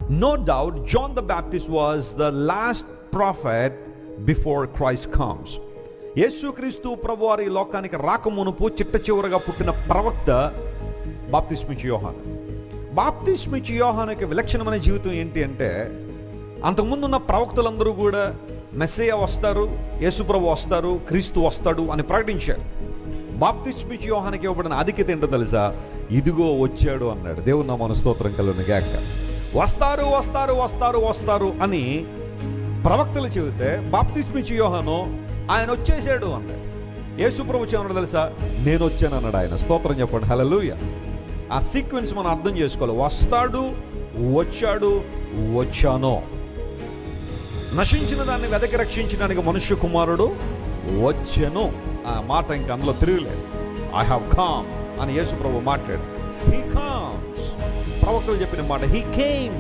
No doubt, John the Baptist was the last prophet before Christ comes. యేసుక్రీస్తు ప్రభువారు ఈ లోకానికి రాకమునుపు చిట్ట చివరగా పుట్టిన ప్రవక్త బాప్తిస్మిచ్చు యోహాను. బాప్తిస్మిచ్చు యోహానుకి విలక్షణమైన జీవితం ఏంటి అంటే, అంతకుముందు ఉన్న ప్రవక్తలందరూ కూడా మెస్సయ్య వస్తారు, యేసుప్రభు వస్తారు, క్రీస్తు వస్తాడు అని ప్రకటించారు. బాప్తిస్మిచ్చు యోహానుకి ఇవ్వబడిన ఆధిక్యత ఏంటో తెలుసా? ఇదిగో వచ్చాడు అన్నాడు. దేవుని నామమున స్తోత్రం కలుగును గాక. వస్తారు వస్తారు వస్తారు వస్తారు అని ప్రవక్తలు చెబితే బాప్తిస్మిచ్చు యోహాను ఆయన వచ్చేసాడు అన్నాడు. యేసుప్రభు ఏమన్నాడు తెలుసా? నేను వచ్చాను అన్నాడు ఆయన. స్తోత్రం చెప్పండి, హల్లెలూయా. ఆ సీక్వెన్స్ మనం అర్థం చేసుకోవాలి. వస్తాడు, వచ్చాడు, వచ్చాను. నశించిన దాన్ని వెదకి రక్షించడానికి మనుష్య కుమారుడు వచ్చెను. ఆ మాట ఇంకా అందులో తిరగలేదు. ఐ హావ్ కమ్ అని యేసుప్రభు మాట్లాడు. He comes. ప్రవక్తలు చెప్పిన మాట, హీ కేమ్.